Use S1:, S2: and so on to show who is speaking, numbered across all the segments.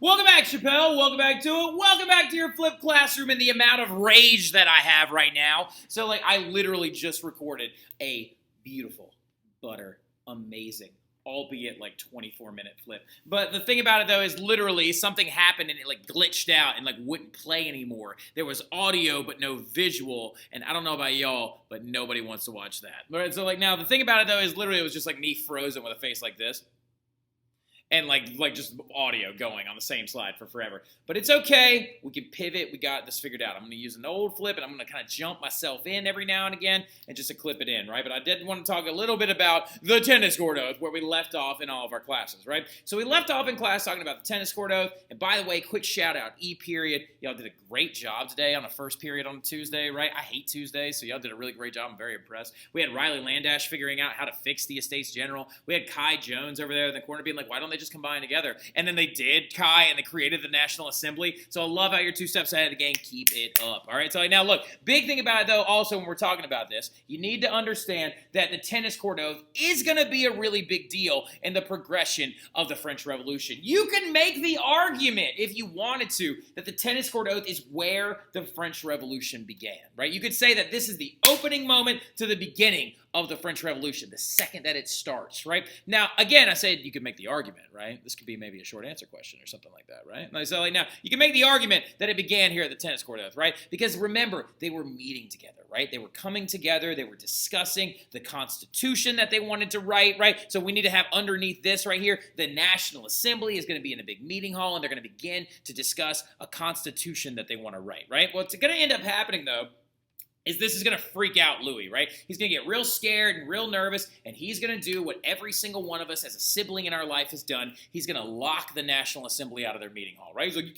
S1: Welcome back, Chappelle. Welcome back to it. Welcome back to your flipped classroom and the amount of rage that I have right now. So, I literally just recorded a beautiful, amazing, albeit 24-minute flip. But the thing about it, though, is literally something happened and it glitched out and wouldn't play anymore. There was audio but no visual, and I don't know about y'all, but nobody wants to watch that. All right, so now the thing about it, though, is literally it was just me frozen with a face like this. And just audio going on the same slide for forever. But it's okay. We can pivot. We got this figured out. I'm going to use an old flip, and I'm going to kind of jump myself in every now and again and just to clip it in, right? But I did want to talk a little bit about the tennis court oath, where we left off in all of our classes, right? So we left off in class talking about the tennis court oath. And by the way, quick shout out, E-period. Y'all did a great job today on the first period on Tuesday, right? I hate Tuesdays, so y'all did a really great job. I'm very impressed. We had Riley Landash figuring out how to fix the Estates General. We had Kai Jones over there in the corner being like, why don't they just combine together? And then they did, Kai, and they created the National Assembly. So I love how you're 2 steps ahead of the game. Keep it up. All right. So now look, big thing about it, though, also when we're talking about this, you need to understand that the tennis court oath is going to be a really big deal in the progression of the French Revolution. You can make the argument, if you wanted to, that the tennis court oath is where the French Revolution began, right? You could say that this is the opening moment to the beginning of the French Revolution, the second that it starts, right? Now, again, I said you could make the argument, right? This could be maybe a short answer question or something like that, right? So now, you can make the argument that it began here at the tennis court oath, right? Because remember, they were meeting together, right? They were coming together. They were discussing the Constitution that they wanted to write, right? So we need to have underneath this right here, the National Assembly is going to be in a big meeting hall, and they're going to begin to discuss a Constitution that they want to write, right? What's going to end up happening, though, is this is going to freak out Louis, right? He's going to get real scared and real nervous, and he's going to do what every single one of us as a sibling in our life has done. He's going to lock the National Assembly out of their meeting hall, right? He's like,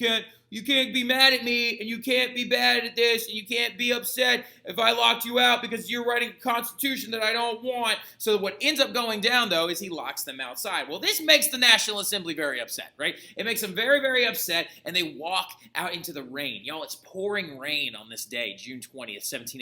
S1: you can't be mad at me, and you can't be bad at this, and you can't be upset if I locked you out because you're writing a constitution that I don't want. So what ends up going down, though, is he locks them outside. Well, this makes the National Assembly very upset, right? It makes them very, very upset, and they walk out into the rain. Y'all, it's pouring rain on this day, June 20th, 1789.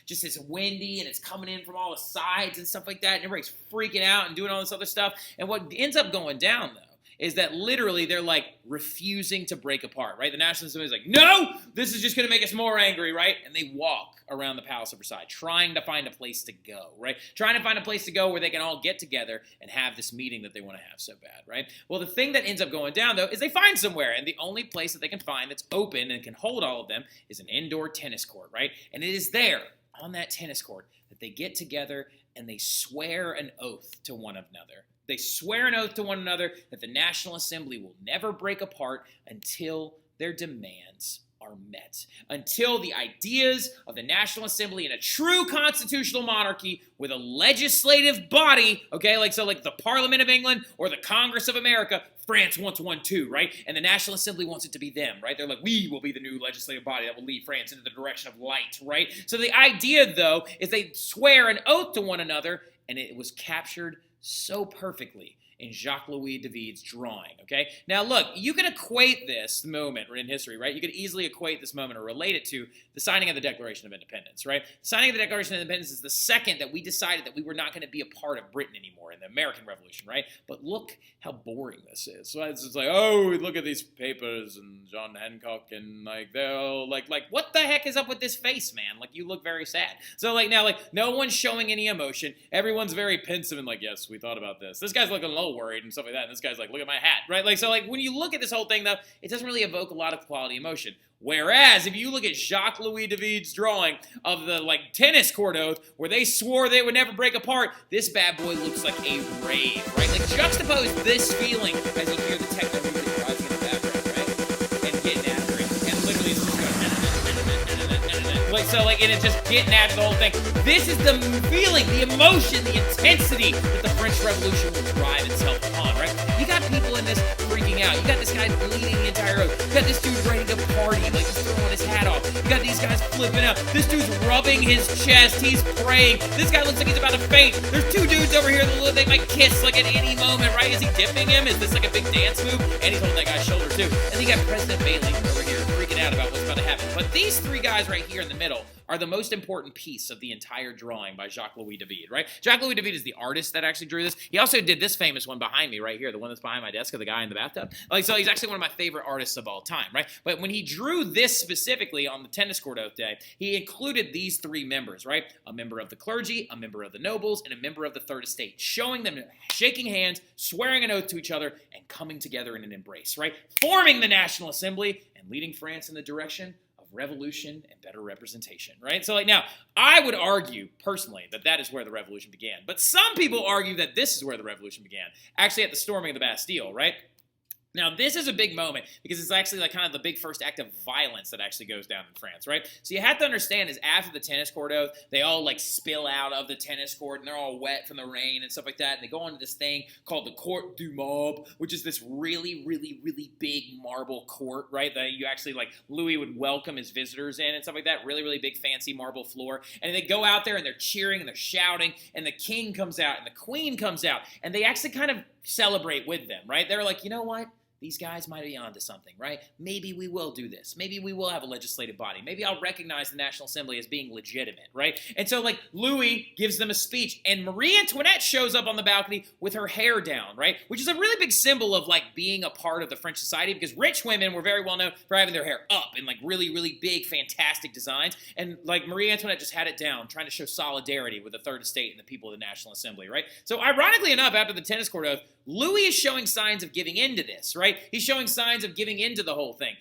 S1: Just it's windy, and it's coming in from all the sides and stuff like that, and everybody's freaking out and doing all this other stuff. And what ends up going down, though, is that literally they're refusing to break apart, right? The National Assembly is like, no, this is just going to make us more angry, right? And they walk around the Palace of Versailles trying to find a place to go, right? Trying to find a place to go where they can all get together and have this meeting that they want to have so bad, right? Well, the thing that ends up going down, though, is they find somewhere, and the only place that they can find that's open and can hold all of them is an indoor tennis court, right? And it is there on that tennis court that they get together and they swear an oath to one another. They swear an oath to one another that the National Assembly will never break apart until their demands are met. Until the ideas of the National Assembly in a true constitutional monarchy with a legislative body, okay, like the Parliament of England or the Congress of America, France wants one too, right? And the National Assembly wants it to be them, right? They're like, we will be the new legislative body that will lead France into the direction of light, right? So the idea, though, is they swear an oath to one another, and it was captured so perfectly in Jacques-Louis David's drawing, okay? Now, look, you can equate this moment in history, right? You could easily equate this moment or relate it to the signing of the Declaration of Independence, right? The signing of the Declaration of Independence is the second that we decided that we were not going to be a part of Britain anymore in the American Revolution, right? But look how boring this is. So it's just like, oh, look at these papers and John Hancock and they're like, what the heck is up with this face, man? You look very sad. So now, no one's showing any emotion. Everyone's very pensive and yes, we thought about this. This guy's looking low worried and stuff like that. And this guy's like, look at my hat, right? So when you look at this whole thing, though, it doesn't really evoke a lot of quality emotion. Whereas if you look at Jacques-Louis David's drawing of the tennis court oath where they swore they would never break apart, this bad boy looks like a rave, right? Juxtapose this feeling as you hear the techno music rising in the background, right? And getting after it. And literally it's just going and it's just getting after the whole thing. This is the feeling, the emotion, the intensity that the French Revolution will drive itself upon, right? You got people in this freaking out. You got this guy bleeding the entire oath. You got this dude ready to party, he's throwing his hat off. You got these guys flipping out. This dude's rubbing his chest. He's praying. This guy looks like he's about to faint. There's two dudes over here that look like they might kiss at any moment, right? Is he dipping him? Is this a big dance move? And he's holding that guy's shoulder too. And then you got President Bailey over here freaking freaking out about what's about to happen. But these three guys right here in the middle are the most important piece of the entire drawing by Jacques-Louis David, right? Jacques-Louis David is the artist that actually drew this. He also did this famous one behind me right here, the one that's behind my desk of the guy in the bathtub. Like, so he's actually one of my favorite artists of all time, right? But when he drew this specifically on the tennis court oath day, he included these three members, right? A member of the clergy, a member of the nobles, and a member of the third estate, showing them shaking hands, swearing an oath to each other, and coming together in an embrace, right? Forming the National Assembly and leading France in the direction of revolution and better representation, right? So, like, now, I would argue, personally, that that is where the revolution began. But some people argue that this is where the revolution began, actually at the storming of the Bastille, right? Now, this is a big moment because it's actually like kind of the big first act of violence that actually goes down in France, right? So you have to understand is after the tennis court oath, they all like spill out of the tennis court and they're all wet from the rain and stuff like that. And they go on to this thing called the Court du Mob, which is this really, really, really big marble court, right? That you actually like Louis would welcome his visitors in and stuff like that. Really, really big fancy marble floor. And they go out there and they're cheering and they're shouting and the king comes out and the queen comes out and they actually kind of celebrate with them, right? They're like, you know what? These guys might be onto something, right? Maybe we will do this. Maybe we will have a legislative body. Maybe I'll recognize the National Assembly as being legitimate, right? And so, like, Louis gives them a speech, and Marie Antoinette shows up on the balcony with her hair down, right? Which is a really big symbol of, like, being a part of the French society, because rich women were very well known for having their hair up in, like, really, really big, fantastic designs. And, like, Marie Antoinette just had it down, trying to show solidarity with the Third Estate and the people of the National Assembly, right? So, ironically enough, after the tennis court oath, Louis is showing signs of giving into this, right? He's showing signs of giving into the whole thing.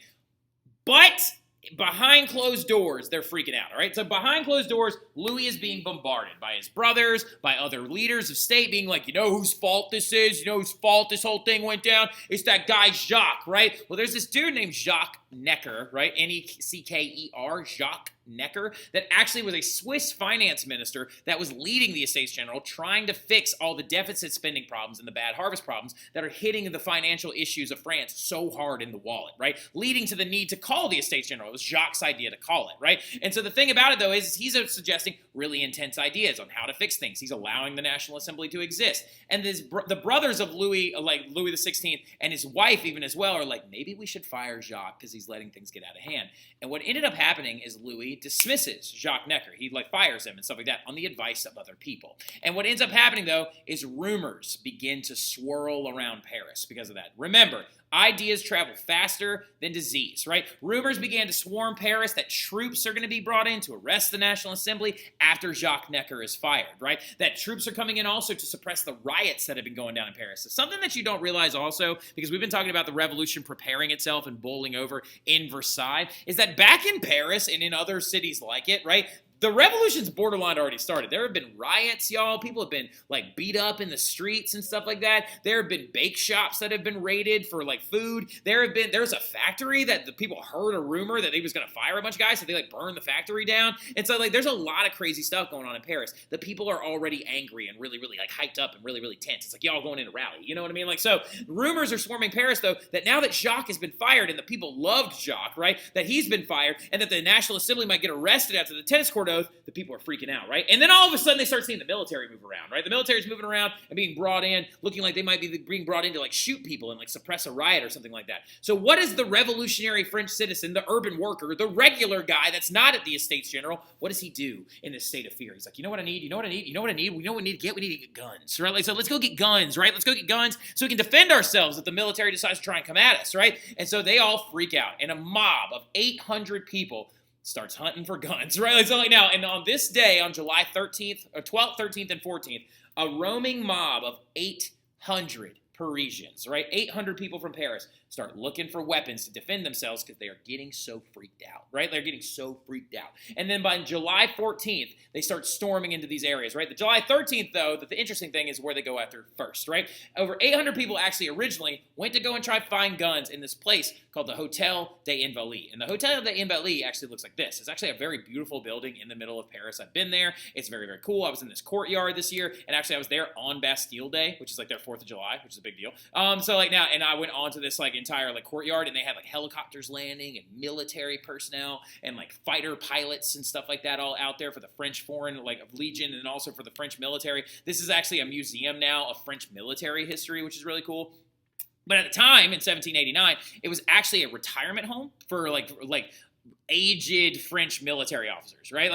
S1: But behind closed doors, they're freaking out, all right? So behind closed doors, Louis is being bombarded by his brothers, by other leaders of state being like, you know whose fault this is? You know whose fault this whole thing went down? It's that guy Jacques, right? Well, there's this dude named Jacques Necker, right? Necker, Jacques Necker, that actually was a Swiss finance minister that was leading the Estates General, trying to fix all the deficit spending problems and the bad harvest problems that are hitting the financial issues of France so hard in the wallet, right? Leading to the need to call the Estates General. It was Jacques' idea to call it, right? And so the thing about it, though, is he's suggesting really intense ideas on how to fix things. He's allowing the National Assembly to exist. And the brothers of Louis, like Louis XVI, and his wife even as well, are like, maybe we should fire Jacques because he's letting things get out of hand. And what ended up happening is Louis dismisses Jacques Necker. He like fires him and stuff like that on the advice of other people. And what ends up happening, though, is rumors begin to swirl around Paris because of that. Remember, ideas travel faster than disease, right? Rumors began to swarm Paris that troops are going to be brought in to arrest the National Assembly after Jacques Necker is fired, right? That troops are coming in also to suppress the riots that have been going down in Paris. So something that you don't realize also, because we've been talking about the revolution preparing itself and bowling over in Versailles, is that back in Paris and in other cities like it, right, the revolution's borderline already started. There have been riots, y'all. People have been, like, beat up in the streets and stuff like that. There have been bake shops that have been raided for, like, food. There's a factory that the people heard a rumor that they was going to fire a bunch of guys, so they, like, burned the factory down. And so, like, there's a lot of crazy stuff going on in Paris. The people are already angry and really, really, like, hyped up and really, really tense. It's like y'all going in a rally. You know what I mean? Like, so rumors are swarming Paris, though, that now that Jacques has been fired and the people loved Jacques, right, that he's been fired and that the National Assembly might get arrested after the tennis court oath, the people are freaking out, right? And then all of a sudden they start seeing the military move around, right? The military's moving around and being brought in, looking like they might be being brought in to like shoot people and like suppress a riot or something like that. So what is the revolutionary French citizen, the urban worker, the regular guy that's not at the Estates General, what does he do in this state of fear? He's like, you know what I need? You know what I need? You know what I need? We know what we need to get? We need to get guns, right? Like, so let's go get guns, right? Let's go get guns so we can defend ourselves if the military decides to try and come at us, right? And so they all freak out. And a mob of 800 people starts hunting for guns, right? So like now, and on this day, on July 13th, or 12th, 13th, and 14th, a roaming mob of 800 Parisians, right? 800 people from Paris start looking for weapons to defend themselves because they are getting so freaked out, right? They're getting so freaked out. And then by July 14th, they start storming into these areas, right? The July 13th, though, the interesting thing is where they go after first, right? Over 800 people actually originally went to go and try to find guns in this place called the Hôtel des Invalides. And the Hôtel des Invalides actually looks like this. It's actually a very beautiful building in the middle of Paris. I've been there. It's very, very cool. I was in this courtyard this year, and actually I was there on Bastille Day, which is like their 4th of July, which is a big deal. So like now, and I went on to this like entire like courtyard, and they had like helicopters landing and military personnel and like fighter pilots and stuff like that all out there for the French Foreign like Legion and also for the French military. This is actually a museum now of French military history, which is really cool. But at the time, in 1789, it was actually a retirement home for like aged French military officers, right?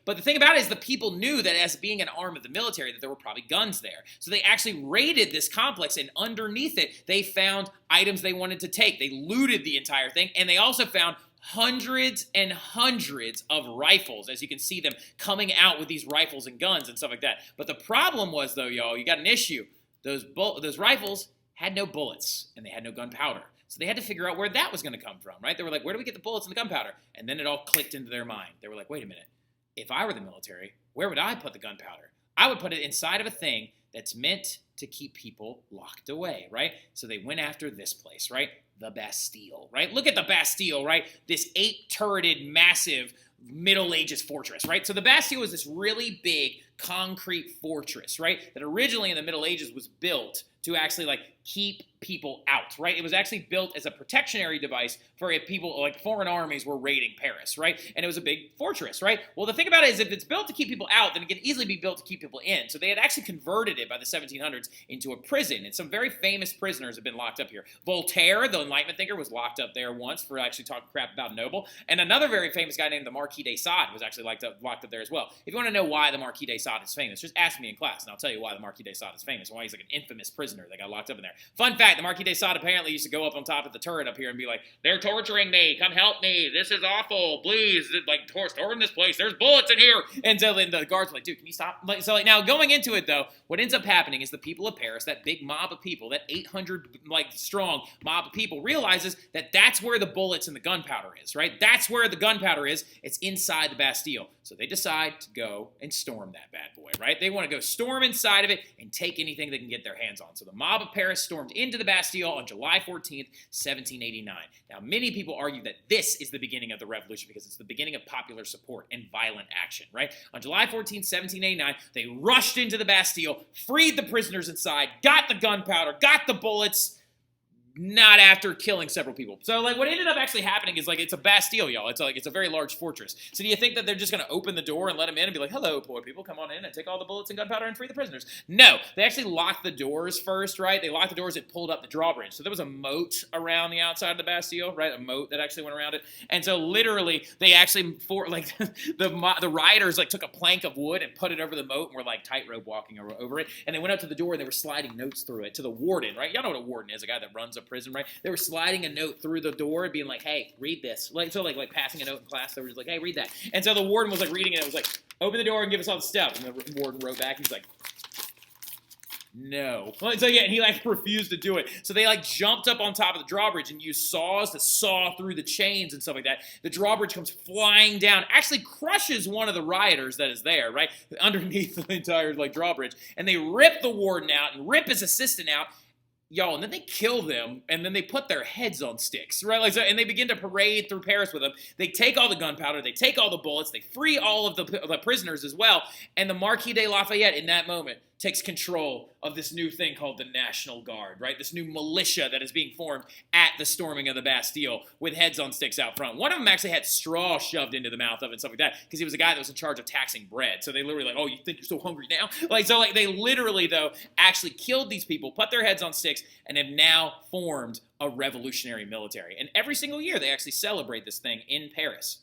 S1: But the thing about it is the people knew that as being an arm of the military that there were probably guns there. So they actually raided this complex, and underneath it, they found items they wanted to take. They looted the entire thing, and they also found hundreds and hundreds of rifles, as you can see them coming out with these rifles and guns and stuff like that. But the problem was, though, y'all, you got an issue. Those rifles had no bullets, and they had no gunpowder. So they had to figure out where that was going to come from, right? They were like, where do we get the bullets and the gunpowder? And then it all clicked into their mind. They were like, wait a minute. If I were the military, where would I put the gunpowder? I would put it inside of a thing that's meant to keep people locked away, right? So they went after this place, right? The Bastille, right? Look at the Bastille, right? This 8-turreted, massive Middle Ages fortress, right? So the Bastille was this really big concrete fortress, right? That originally in the Middle Ages was built to actually keep people out, right? It was actually built as a protectionary device for if people, like foreign armies were raiding Paris, right? And it was a big fortress, right? Well, the thing about it is if it's built to keep people out, then it can easily be built to keep people in. So they had actually converted it by the 1700s into a prison, and some very famous prisoners have been locked up here. Voltaire, the Enlightenment thinker, was locked up there once for actually talking crap about Noble, and another very famous guy named the Marquis de Sade was actually locked up there as well. If you want to know why the Marquis de Sade is famous, just ask me in class, and I'll tell you why the Marquis de Sade is famous, and why he's like an infamous prisoner that got locked up in there. Fun fact, the Marquis de Sade apparently used to go up on top of the turret up here and be like, they're torturing me, come help me, this is awful, please, storm this place, there's bullets in here. And so then the guards were like, dude, can you stop? Now going into it though, what ends up happening is the people of Paris, that big mob of people, that 800 strong mob of people, realizes that that's where the bullets and the gunpowder is, right? That's where the gunpowder is. It's inside the Bastille. So they decide to go and storm that bad boy, right? They want to go storm inside of it and take anything they can get their hands on. So the mob of Paris stormed into the Bastille on July 14th, 1789. Now, many people argue that this is the beginning of the revolution because it's the beginning of popular support and violent action, right? On July 14th, 1789, they rushed into the Bastille, freed the prisoners inside, got the gunpowder, got the bullets, not after killing several people. So, what ended up actually happening is, it's a Bastille, y'all. It's a very large fortress. So do you think that they're just going to open the door and let them in and be like, hello, poor people, come on in and take all the bullets and gunpowder and free the prisoners? No. They actually locked the doors first, right? They locked the doors and pulled up the drawbridge. So there was a moat around the outside of the Bastille, right? A moat that actually went around it. And so literally, they actually, the rioters, took a plank of wood and put it over the moat and were, tightrope walking over it. And they went up to the door and they were sliding notes through it to the warden, right? Y'all know what a warden is, a guy that runs a prison, right? They were sliding a note through the door and being like, hey, read this. Passing a note in class, they were just like, hey, read that. And so the warden was reading it, and it was like, open the door and give us all the stuff. And the warden wrote back, and he's like, no. So yeah, and he refused to do it. So they jumped up on top of the drawbridge and used saws to saw through the chains and stuff like that. The drawbridge comes flying down, actually crushes one of the rioters that is there, right? Underneath the entire drawbridge. And they rip the warden out and rip his assistant out. Y'all, and then they kill them, and then they put their heads on sticks, right? And they begin to parade through Paris with them. They take all the gunpowder, they take all the bullets, they free all of the prisoners as well, and the Marquis de Lafayette, in that moment, takes control of this new thing called the National Guard, right? This new militia that is being formed at the storming of the Bastille with heads on sticks out front. One of them actually had straw shoved into the mouth of it and stuff like that because he was a guy that was in charge of taxing bread. So they literally oh, you think you're so hungry now? They literally, though, actually killed these people, put their heads on sticks, and have now formed a revolutionary military. And every single year, they actually celebrate this thing in Paris.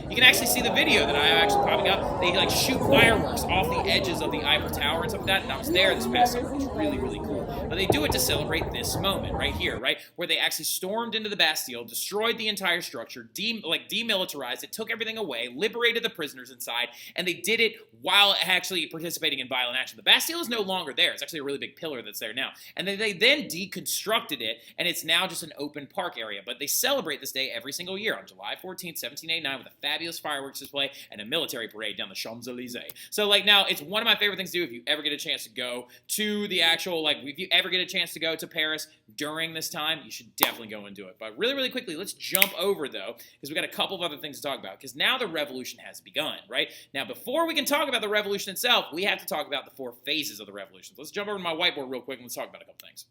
S1: You can actually see the video that I am actually popping up. They shoot fireworks off the edges of the Eiffel Tower and stuff like that, and I was there this past summer, which was really, really cool. But they do it to celebrate this moment right here, right? Where they actually stormed into the Bastille, destroyed the entire structure, demilitarized it, took everything away, liberated the prisoners inside, and they did it while actually participating in violent action. The Bastille is no longer there. It's actually a really big pillar that's there now. And they then deconstructed it, and it's now just an open park area. But they celebrate this day every single year on July 14th, 1789, with a fabulous fireworks display and a military parade down the Champs-Elysees. So, now, it's one of my favorite things to do if you ever get a chance to go to the actual, if you ever get a chance to go to Paris during this time, you should definitely go and do it. But really, really quickly, let's jump over, though, because we got a couple of other things to talk about, because now the revolution has begun, right? Now, before we can talk about the revolution itself, we have to talk about the 4 phases of the revolution. So let's jump over to my whiteboard real quick and let's talk about a couple things.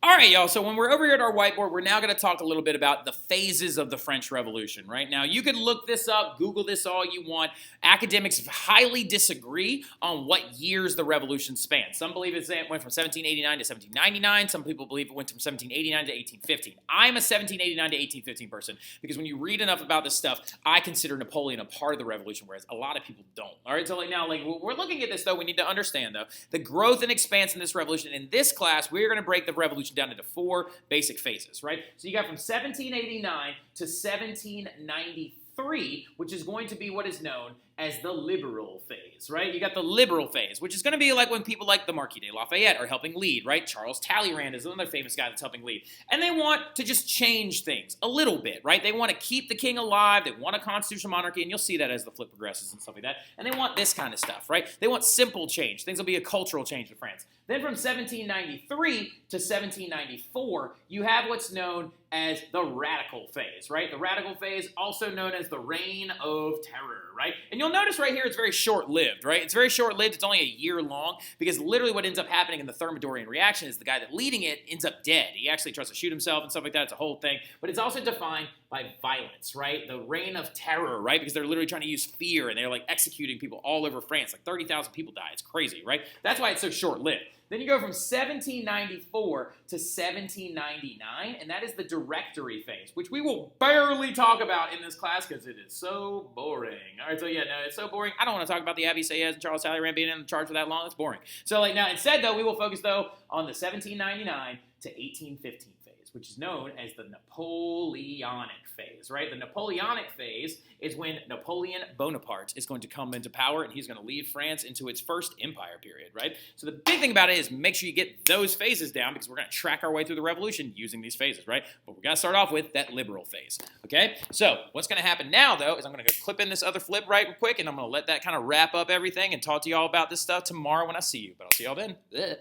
S1: All right, y'all. So when we're over here at our whiteboard, we're now going to talk a little bit about the phases of the French Revolution, right? Now, you could look this up, Google this all you want. Academics highly disagree on what years the revolution spanned. Some believe it went from 1789 to 1799. Some people believe it went from 1789 to 1815. I'm a 1789 to 1815 person because when you read enough about this stuff, I consider Napoleon a part of the revolution, whereas a lot of people don't. All right, so now, we're looking at this, though, we need to understand, though, the growth and expanse in this revolution. In this class, we're going to break the revolution down into 4 basic phases, right? So you got from 1789 to 1793, which is going to be what is known as the liberal phase, right? You got the liberal phase, which is going to be like when people like the Marquis de Lafayette are helping lead, right? Charles Talleyrand is another famous guy that's helping lead. And they want to just change things a little bit, right? They want to keep the king alive. They want a constitutional monarchy, and you'll see that as the flip progresses and stuff like that. And they want this kind of stuff, right? They want simple change. Things will be a cultural change in France. Then from 1793 to 1794, you have what's known as the radical phase, right? The radical phase, also known as the Reign of Terror, right? And you'll notice right here it's very short-lived, right? It's very short-lived. It's only a year long because literally what ends up happening in the Thermidorian reaction is the guy that leading it ends up dead. He actually tries to shoot himself and stuff like that. It's a whole thing. But it's also defined by violence, right? The Reign of Terror, right? Because they're literally trying to use fear and they're like executing people all over France. Like 30,000 people die. It's crazy, right? That's why it's so short-lived. Then you go from 1794 to 1799, and that is the Directory phase, which we will barely talk about in this class because it is so boring. All right, so yeah, no, it's so boring. I don't want to talk about the Abbé Sieyès and Charles Talleyrand being in charge for that long. It's boring. So now instead, though, we will focus, though, on the 1799 to 1815 phase, which is known as the Napoleonic phase, right? The Napoleonic phase is when Napoleon Bonaparte is going to come into power and he's going to lead France into its first empire period, right? So the big thing about it is make sure you get those phases down because we're going to track our way through the revolution using these phases, right? But we got to start off with that liberal phase, okay? So what's going to happen now, though, is I'm going to go clip in this other flip right quick and I'm going to let that kind of wrap up everything and talk to y'all about this stuff tomorrow when I see you. But I'll see y'all then. Ugh.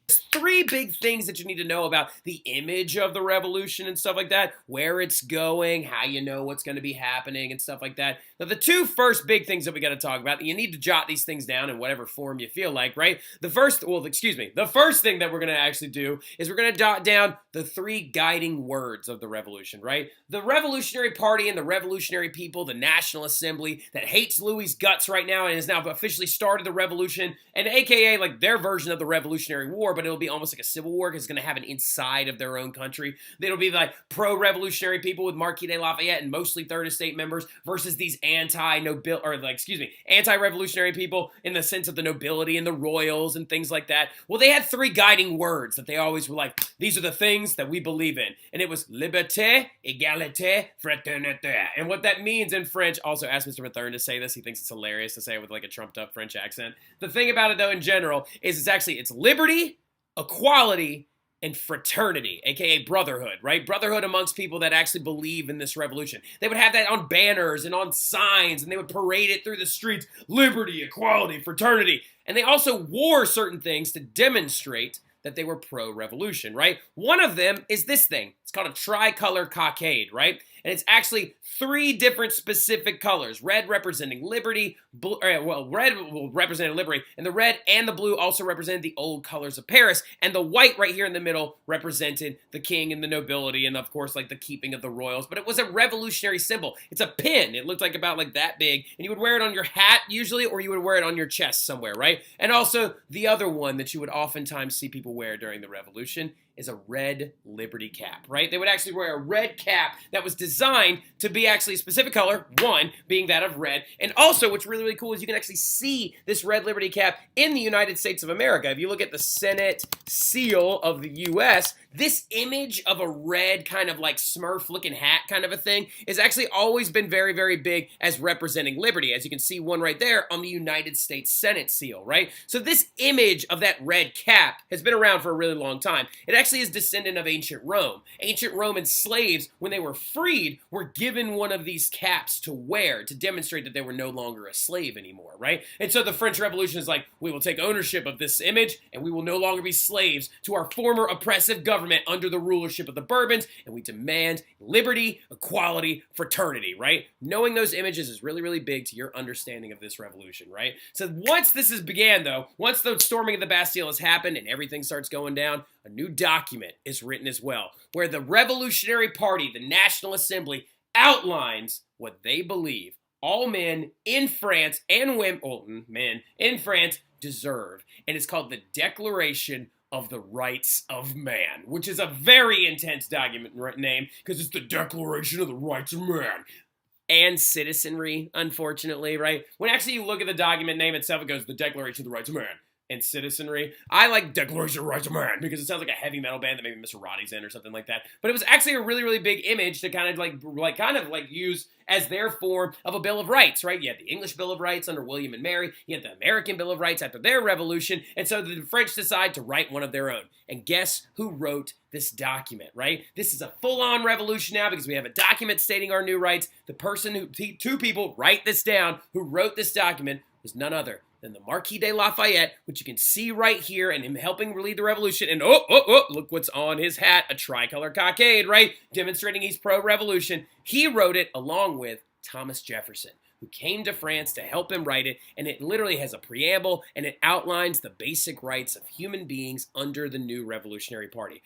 S1: There's 3 big things that you need to know about the image of the revolution and stuff like that, where it's going, how you know what's going to be happening and stuff like that. Now, the 2 first big things that we got to talk about, you need to jot these things down in whatever form you feel like, right? The first thing that we're going to actually do is we're going to jot down the 3 guiding words of the revolution, right? The Revolutionary Party and the revolutionary people, the National Assembly that hates Louis's guts right now and has now officially started the revolution, and aka like their version of the Revolutionary War, but it'll be almost like a civil war because it's going to happen inside of their own country. It'll be like pro-revolutionary people with Marquis de Lafayette and mostly third estate members versus these anti-revolutionary people in the sense of the nobility and the royals and things like that. Well, they had 3 guiding words that they always were like, these are the things that we believe in. And it was liberté, égalité, fraternité. And what that means in French, also ask Mr. Mathern to say this. He thinks it's hilarious to say it with like a trumped up French accent. The thing about it though in general is it's liberty, equality, and fraternity, aka brotherhood, right? Brotherhood amongst people that actually believe in this revolution. They would have that on banners and on signs, and they would parade it through the streets. Liberty, equality, fraternity. And they also wore certain things to demonstrate that they were pro-revolution, right? One of them is this thing. It's called a tricolor cockade, right? And it's actually 3 different specific colors. Red representing liberty, red represented liberty, and the red and the blue also represented the old colors of Paris, and the white right here in the middle represented the king and the nobility, and of course like the keeping of the royals, but it was a revolutionary symbol. It's a pin. It looked like about like that big, and you would wear it on your hat usually, or you would wear it on your chest somewhere, right? And also the other one that you would oftentimes see people wear during the revolution is a red liberty cap, right? They would actually wear a red cap that was designed to be actually a specific color, one being that of red, and also what's really, really cool is you can actually see this red liberty cap in the United States of America. If you look at the Senate seal of the U.S., this image of a red kind of like Smurf-looking hat kind of a thing has actually always been very, very big as representing liberty. As you can see one right there on the United States Senate seal, right? So this image of that red cap has been around for a really long time. It actually is descendant of ancient Rome. Ancient Roman slaves, when they were freed, were given one of these caps to wear to demonstrate that they were no longer a slave anymore, right? And so the French Revolution is like, we will take ownership of this image and we will no longer be slaves to our former oppressive government
S2: government under the rulership of the Bourbons, and we demand liberty, equality, fraternity, right? Knowing those images is really, really big to your understanding of this revolution, right? So once this has began, though, once the storming of the Bastille has happened and everything starts going down, a new document is written as well, where the Revolutionary Party, the National Assembly, outlines what they believe all men in France and women, men in France deserve. And it's called the Declaration of the Rights of Man, which is a very intense document name because it's the Declaration of the Rights of Man. And citizenry, unfortunately, right? When actually you look at the document name itself, it goes the Declaration of the Rights of Man. And citizenry. I like Declaration of the Rights of Man because it sounds like a heavy metal band that maybe Mr. Roddy's in or something like that. But it was actually a really, really big image to kind of use as their form of a Bill of Rights, right? You had the English Bill of Rights under William and Mary. You had the American Bill of Rights after their revolution. And so the French decide to write one of their own. And guess who wrote this document, right? This is a full-on revolution now because we have a document stating our new rights. The person who, two people write this down, who wrote this document was none other than the Marquis de Lafayette, which you can see right here, and him helping lead the revolution. And look what's on his hat, a tricolor cockade, right? Demonstrating he's pro-revolution. He wrote it along with Thomas Jefferson, who came to France to help him write it, and it literally has a preamble, and it outlines the basic rights of human beings under the new Revolutionary Party.